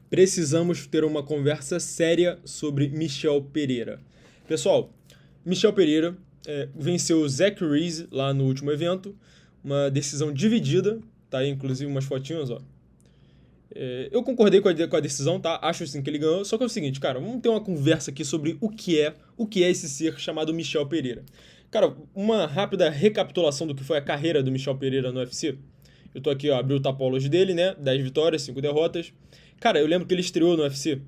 precisamos ter uma conversa séria sobre Michel Pereira. Pessoal, Michel Pereira venceu o Zach Reese lá no último evento, uma decisão dividida, tá aí inclusive umas fotinhas, ó. Eu concordei com a decisão, tá? Acho sim que ele ganhou, só que é o seguinte, cara, vamos ter uma conversa aqui sobre o que é esse ser chamado Michel Pereira. Cara, uma rápida recapitulação do que foi a carreira do Michel Pereira no UFC. Eu tô aqui, ó, abri o Tapology dele, né? 10 vitórias, 5 derrotas. Cara, eu lembro que ele estreou no UFC.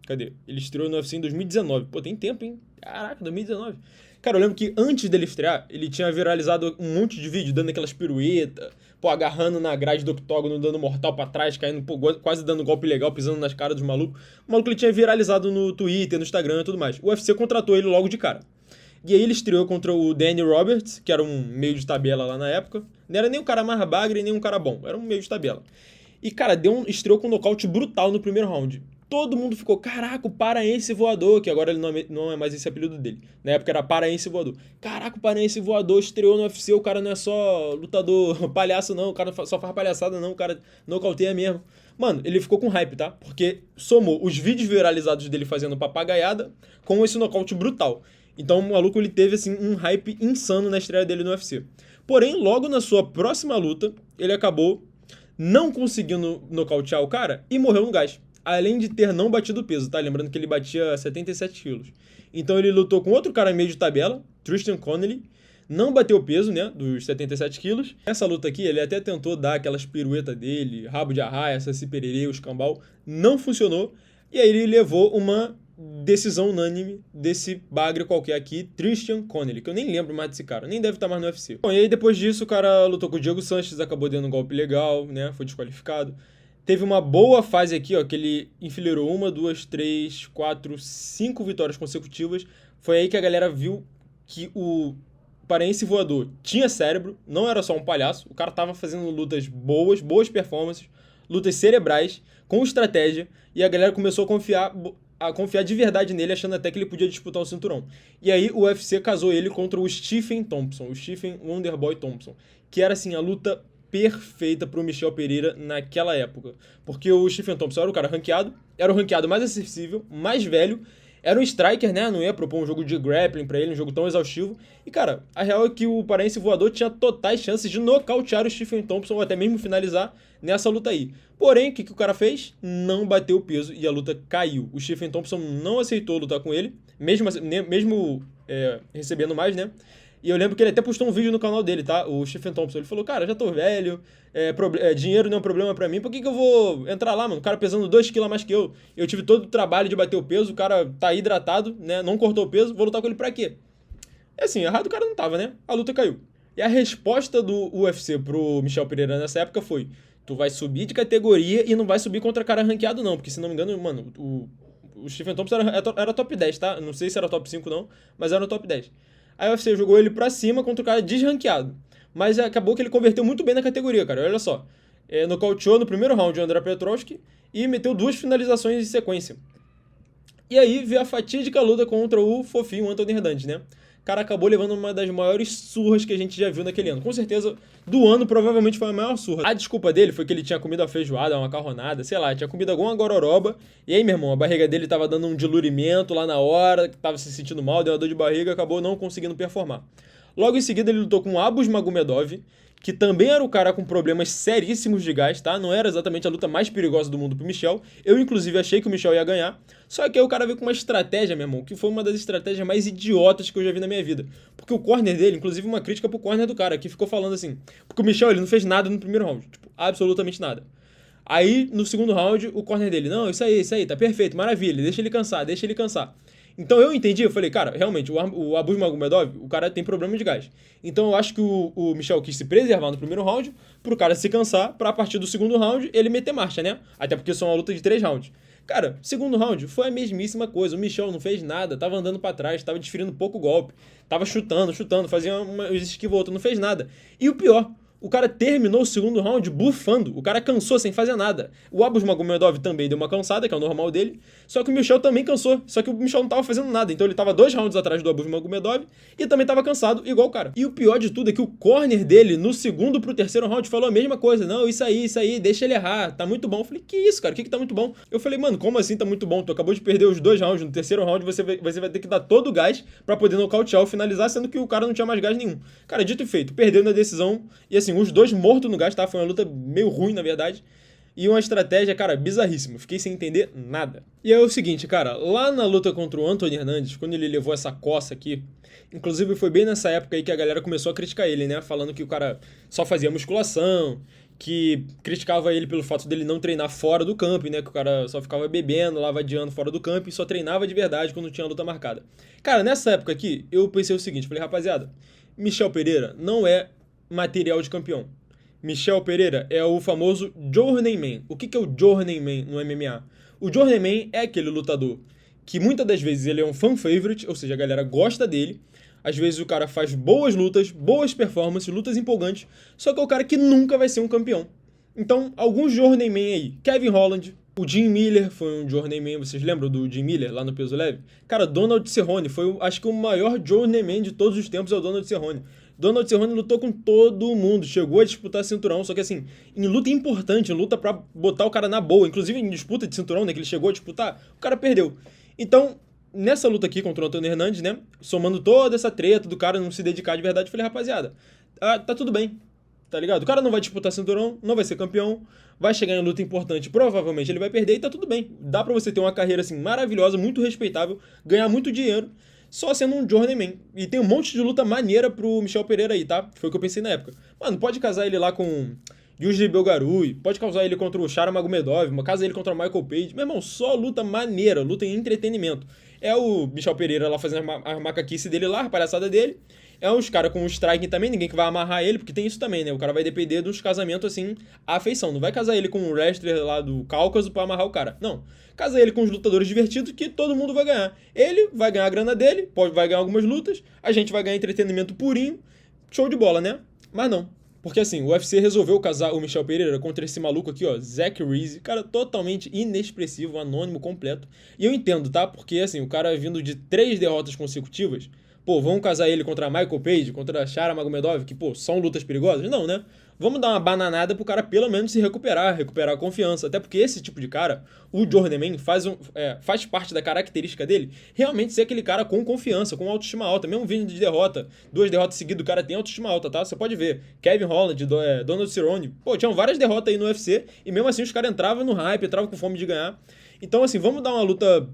Cadê? Ele estreou no UFC em 2019. Pô, tem tempo, hein? Caraca, 2019. Cara, eu lembro que antes dele estrear, ele tinha viralizado um monte de vídeo dando aquelas piruetas, pô, agarrando na grade do octógono, dando mortal pra trás, caindo, pô, quase dando golpe legal, pisando nas caras dos malucos. O maluco ele tinha viralizado no Twitter, no Instagram e tudo mais. O UFC contratou ele logo de cara. E aí ele estreou contra o Danny Roberts, que era um meio de tabela lá na época. Não era nem um cara mais bagre, nem um cara bom. Era um meio de tabela. E, cara, estreou com um nocaute brutal no primeiro round. Todo mundo ficou, caraca, o paraense voador, que agora ele não é mais esse apelido dele. Na época era paraense voador. Caraca, o paraense voador estreou no UFC, o cara não é só lutador palhaço não, o cara só faz palhaçada não, o cara nocauteia mesmo. Mano, ele ficou com hype, tá? Porque somou os vídeos viralizados dele fazendo papagaiada com esse nocaute brutal. Então o maluco ele teve assim um hype insano na estreia dele no UFC. Porém, logo na sua próxima luta, ele acabou não conseguindo nocautear o cara e morreu no gás. Além de ter não batido o peso, tá? Lembrando que ele batia 77 quilos. Então ele lutou com outro cara meio de tabela, Tristan Connelly, não bateu o peso, né, dos 77 quilos. Nessa luta aqui, ele até tentou dar aquelas piruetas dele, rabo de arraia, saci pererê, o escambau, não funcionou. E aí ele levou uma decisão unânime desse bagre qualquer aqui, Tristan Connelly, que eu nem lembro mais desse cara, nem deve estar mais no UFC. Bom, e aí depois disso o cara lutou com o Diego Sanches, acabou dando um golpe legal, né, foi desqualificado. Teve uma boa fase aqui, ó, que ele enfileirou 1, 2, 3, 4, 5 vitórias consecutivas. Foi aí que a galera viu que o paraense voador tinha cérebro, não era só um palhaço. O cara tava fazendo lutas boas performances, lutas cerebrais, com estratégia, e a galera começou a confiar de verdade nele, achando até que ele podia disputar o cinturão. E aí o UFC casou ele contra o Stephen Thompson, o Stephen Wonderboy Thompson, que era assim a luta perfeita pro Michel Pereira naquela época. Porque o Stephen Thompson era o cara ranqueado, era o ranqueado mais acessível, mais velho, era um striker, né? Não ia propor um jogo de grappling pra ele, um jogo tão exaustivo. E, cara, a real é que o paraense voador tinha totais chances de nocautear o Stephen Thompson ou até mesmo finalizar nessa luta aí. Porém, o que o cara fez? Não bateu o peso e a luta caiu. O Stephen Thompson não aceitou lutar com ele, mesmo recebendo mais, né? E eu lembro que ele até postou um vídeo no canal dele, tá? O Stephen Thompson. Ele falou, cara, já tô velho, dinheiro não é um problema pra mim, por que eu vou entrar lá, mano? O cara pesando 2kg a mais que eu. Eu tive todo o trabalho de bater o peso, o cara tá hidratado, né? Não cortou o peso, vou lutar com ele pra quê? É assim, errado o cara não tava, né? A luta caiu. E a resposta do UFC pro Michel Pereira nessa época foi, tu vai subir de categoria e não vai subir contra cara ranqueado não, porque se não me engano, mano, o Stephen Thompson era top 10, tá? Não sei se era top 5 não, mas era no top 10. Aí o UFC jogou ele pra cima contra o cara desranqueado. Mas acabou que ele converteu muito bem na categoria, cara. Olha só. Nocauteou no primeiro round o André Petroski e meteu 2 finalizações em sequência. E aí veio a fatídica luta contra o fofinho Anthony Hernandes, né? O cara acabou levando uma das maiores surras que a gente já viu naquele ano. Com certeza, do ano, provavelmente foi a maior surra. A desculpa dele foi que ele tinha comido a feijoada, uma macarronada, sei lá, tinha comido alguma gororoba. E aí, meu irmão, a barriga dele tava dando um dilurimento lá na hora, tava se sentindo mal, deu uma dor de barriga, acabou não conseguindo performar. Logo em seguida, ele lutou com o Abus Magomedov, que também era o cara com problemas seríssimos de gás, tá? Não era exatamente a luta mais perigosa do mundo pro Michel. Eu, inclusive, achei que o Michel ia ganhar. Só que aí o cara veio com uma estratégia, meu irmão, que foi uma das estratégias mais idiotas que eu já vi na minha vida. Porque o corner dele, inclusive uma crítica pro corner do cara, que ficou falando assim... Porque o Michel, ele não fez nada no primeiro round. Tipo, absolutamente nada. Aí, no segundo round, o corner dele... Não, isso aí, tá perfeito, maravilha, deixa ele cansar. Então eu entendi, eu falei, cara, realmente, o Abus Magomedov, o cara tem problema de gás. Então eu acho que o Michel quis se preservar no primeiro round, pro cara se cansar, pra partir do segundo round ele meter marcha, né? Até porque isso é uma luta de 3 rounds. Cara, segundo round foi a mesmíssima coisa, o Michel não fez nada, tava andando pra trás, tava desferindo pouco golpe, tava chutando, fazia uma esquiva outra, não fez nada. E o pior, O cara terminou o segundo round bufando. O cara cansou sem fazer nada. O Abus Magomedov também deu uma cansada, que é o normal dele. Só que o Michel também cansou. Só que o Michel não tava fazendo nada. Então ele tava 2 rounds atrás do Abus Magomedov e também tava cansado, igual o cara. E o pior de tudo é que o corner dele, no segundo pro terceiro round, falou a mesma coisa. Não, isso aí, deixa ele errar. Tá muito bom. Eu falei, que isso, cara? O que tá muito bom? Eu falei, mano, como assim tá muito bom? Tu acabou de perder os 2 rounds. No terceiro round você vai ter que dar todo o gás pra poder nocautear ou finalizar, sendo que o cara não tinha mais gás nenhum. Cara, dito e feito, perdeu na decisão. E assim, os dois mortos no gás, tá? Foi uma luta meio ruim, na verdade. E uma estratégia, cara, bizarríssima. Fiquei sem entender nada. E é o seguinte, cara, lá na luta contra o Anthony Hernandes, quando ele levou essa coça aqui, inclusive foi bem nessa época aí que a galera começou a criticar ele, né? Falando que o cara só fazia musculação, que criticava ele pelo fato dele não treinar fora do campo, né? Que o cara só ficava bebendo, lavadiando fora do campo e só treinava de verdade quando tinha luta marcada. Cara, nessa época aqui, eu pensei o seguinte, falei, rapaziada, Michel Pereira não é material de campeão. Michel Pereira é o famoso Journeyman. O que é o Journeyman no MMA? O Journeyman é aquele lutador que muitas das vezes ele é um fan favorite, ou seja, a galera gosta dele. Às vezes o cara faz boas lutas, boas performances, lutas empolgantes, só que é o cara que nunca vai ser um campeão. Então, alguns Journeyman aí. Kevin Holland, o Jim Miller foi um Journeyman, vocês lembram do Jim Miller lá no peso leve? Cara, Donald Cerrone foi, acho que o maior Journeyman de todos os tempos é o Donald Cerrone. Donald Cerrone lutou com todo mundo, chegou a disputar cinturão, só que assim, em luta importante, em luta pra botar o cara na boa, inclusive em disputa de cinturão, né, que ele chegou a disputar, o cara perdeu. Então, nessa luta aqui contra o Anthony Hernandes, né, somando toda essa treta do cara não se dedicar de verdade, eu falei, rapaziada, tá tudo bem, tá ligado? O cara não vai disputar cinturão, não vai ser campeão, vai chegar em luta importante, provavelmente ele vai perder e tá tudo bem. Dá pra você ter uma carreira assim maravilhosa, muito respeitável, ganhar muito dinheiro, só sendo um journeyman. E tem um monte de luta maneira pro Michel Pereira aí, tá? Foi o que eu pensei na época. Mano, pode casar ele lá com Yuri Belgarui, pode casar ele contra o Shara Magomedov, casa ele contra o Michael Page. Meu irmão, só luta maneira, luta em entretenimento. É o Michel Pereira lá fazendo a macaquice dele lá, a palhaçada dele. É uns caras com um striking também, ninguém que vai amarrar ele, porque tem isso também, né? O cara vai depender dos casamentos, assim, à afeição. Não vai casar ele com um wrestler lá do Cáucaso pra amarrar o cara. Não. Casa ele com os lutadores divertidos que todo mundo vai ganhar. Ele vai ganhar a grana dele, vai ganhar algumas lutas, a gente vai ganhar entretenimento purinho. Show de bola, né? Mas não. Porque assim, o UFC resolveu casar o Michel Pereira contra esse maluco aqui, ó, Zach Reese, cara totalmente inexpressivo, anônimo, completo. E eu entendo, tá? Porque assim, o cara vindo de 3 derrotas consecutivas, pô, vamos casar ele contra Michael Page, contra Shara Magomedov, que, pô, são lutas perigosas? Não, né? Vamos dar uma bananada pro cara pelo menos se recuperar a confiança. Até porque esse tipo de cara, o Journeyman, faz parte da característica dele realmente ser aquele cara com confiança, com autoestima alta. Mesmo vindo de derrota, 2 derrotas seguidas, o cara tem autoestima alta, tá? Você pode ver. Kevin Holland, Donald Cerrone, pô, tinham várias derrotas aí no UFC e mesmo assim os caras entravam no hype, entravam com fome de ganhar. Então, assim, vamos dar uma luta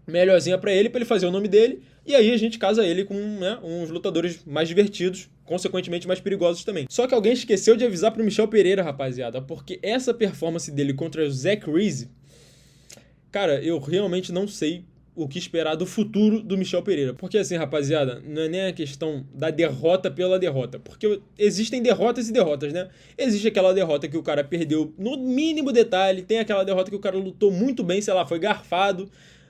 melhorzinha pra ele fazer o nome dele. E aí a gente casa ele com, né, uns lutadores mais divertidos, consequentemente mais perigosos também. Só que alguém esqueceu de avisar pro Michel Pereira, rapaziada, porque essa performance dele contra o Zach Reese, cara, eu realmente não sei o que esperar do futuro do Michel Pereira. Porque assim, rapaziada, não é nem a questão da derrota pela derrota. Porque existem derrotas e derrotas, né? Existe aquela derrota que o cara perdeu no mínimo detalhe, tem aquela derrota que o cara lutou muito bem, sei lá, foi garfado.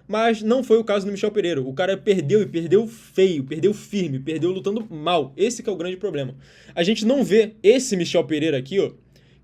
Mas não foi o caso do Michel Pereira. O cara perdeu e perdeu feio, perdeu firme, perdeu lutando mal. Esse que é o grande problema. A gente não vê esse Michel Pereira aqui, ó,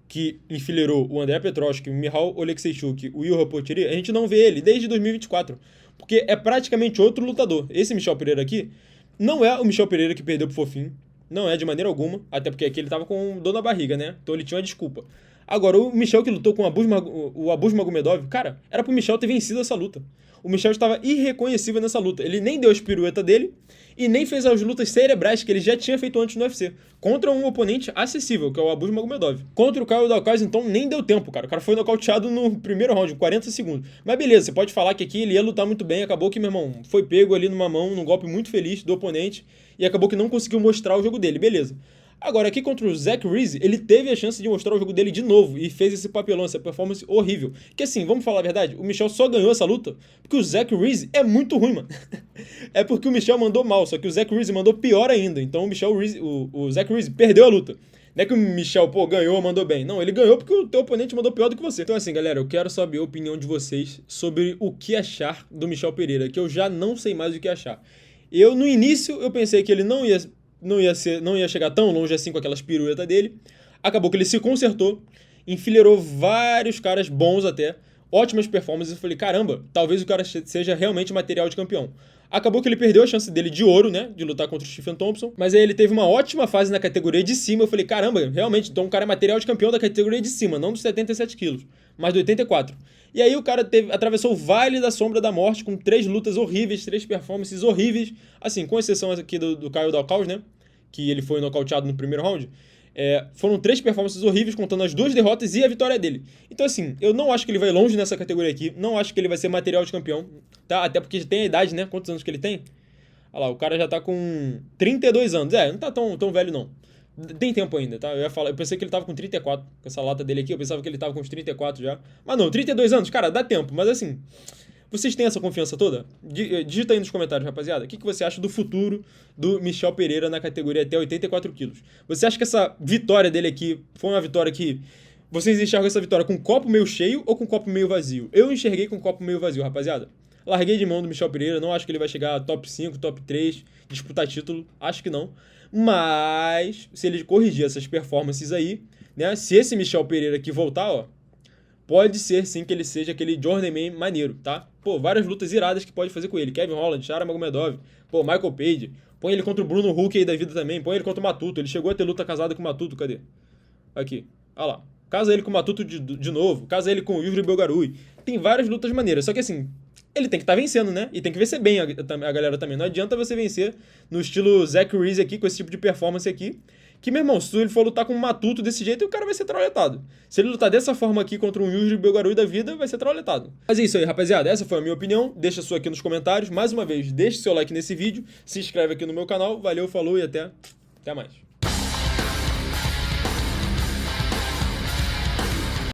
que enfileirou o André Petroski, o Michal Oleksiejczuk, o Ilha Potiri, a gente não vê ele desde 2024. Porque é praticamente outro lutador. Esse Michel Pereira aqui não é o Michel Pereira que perdeu pro Fofinho. Não é de maneira alguma. Até porque aqui ele tava com dor na barriga, né? Então ele tinha uma desculpa. Agora, o Michel que lutou com o Abus Magomedov, cara, era pro Michel ter vencido essa luta. O Michel estava irreconhecível nessa luta. Ele nem deu as piruetas dele e nem fez as lutas cerebrais que ele já tinha feito antes no UFC. Contra um oponente acessível, que é o Abus Magomedov. Contra o Kyle Daukaus, então, nem deu tempo, cara. O cara foi nocauteado no primeiro round, 40 segundos. Mas beleza, você pode falar que aqui ele ia lutar muito bem. Acabou que, meu irmão, foi pego ali numa mão, num golpe muito feliz do oponente. E acabou que não conseguiu mostrar o jogo dele, beleza. Agora, aqui contra o Zach Reese, ele teve a chance de mostrar o jogo dele de novo e fez esse papelão, essa performance horrível. Que assim, vamos falar a verdade, o Michel só ganhou essa luta porque o Zach Reese é muito ruim, mano. É porque o Michel mandou mal, só que o Zach Reese mandou pior ainda. Então o Zach Reese perdeu a luta. Não é que o Michel, pô, ganhou, mandou bem. Não, ele ganhou porque o teu oponente mandou pior do que você. Então assim, galera, eu quero saber a opinião de vocês sobre o que achar do Michel Pereira, que eu já não sei mais o que achar. No início, eu pensei que ele não ia não ia chegar tão longe assim com aquelas piruetas dele. Acabou que ele se consertou, enfileirou vários caras bons até, ótimas performances. Eu falei, caramba, talvez o cara seja realmente material de campeão. Acabou que ele perdeu a chance dele de ouro, né, de lutar contra o Stephen Thompson, mas aí ele teve uma ótima fase na categoria de cima. Eu falei, caramba, realmente, então o cara é material de campeão da categoria de cima, não dos 77 quilos, mas do 84. E aí o cara atravessou o vale da sombra da morte com 3 lutas horríveis, 3 performances horríveis, assim, com exceção aqui do Kyle Dalkaus, né, que ele foi nocauteado no primeiro round. Foram 3 performances horríveis, contando as 2 derrotas e a vitória dele. Então, assim, eu não acho que ele vai longe nessa categoria aqui. Não acho que ele vai ser material de campeão, tá? Até porque já tem a idade, né? Quantos anos que ele tem? Olha lá, o cara já tá com 32 anos. Não tá tão velho, não. Tem tempo ainda, tá? Eu pensei que ele tava com 34. Com essa lata dele aqui, eu pensava que ele tava com uns 34 já. Mas não, 32 anos, cara, dá tempo. Mas assim, vocês têm essa confiança toda? Digita aí nos comentários, rapaziada. O que você acha do futuro do Michel Pereira na categoria até 84 quilos? Você acha que essa vitória dele aqui foi uma vitória que... Vocês enxergam essa vitória com um copo meio cheio ou com um copo meio vazio? Eu enxerguei com um copo meio vazio, rapaziada. Larguei de mão do Michel Pereira. Não acho que ele vai chegar a top 5, top 3, disputar título. Acho que não. Mas, se ele corrigir essas performances aí, né? Se esse Michel Pereira aqui voltar, ó, pode ser sim que ele seja aquele journeyman maneiro, tá? Pô, várias lutas iradas que pode fazer com ele. Kevin Holland, Shara Magomedov, pô, Michael Page. Põe ele contra o Bruno Huck aí da vida também. Põe ele contra o Matuto. Ele chegou a ter luta casada com o Matuto, cadê? Aqui, olha lá. Casa ele com o Matuto de novo. Casa ele com o Yuri Belgarui. Tem várias lutas maneiras. Só que assim, ele tem que estar vencendo, né? E tem que vencer bem a galera também. Não adianta você vencer no estilo Zach Reese aqui, com esse tipo de performance aqui. Que, meu irmão, se ele for lutar com um Matuto desse jeito, o cara vai ser trauletado. Se ele lutar dessa forma aqui contra um Yuri Belgarui da vida, vai ser trauletado. Mas é isso aí, rapaziada. Essa foi a minha opinião. Deixa a sua aqui nos comentários. Mais uma vez, deixe seu like nesse vídeo. Se inscreve aqui no meu canal. Valeu, falou e até mais.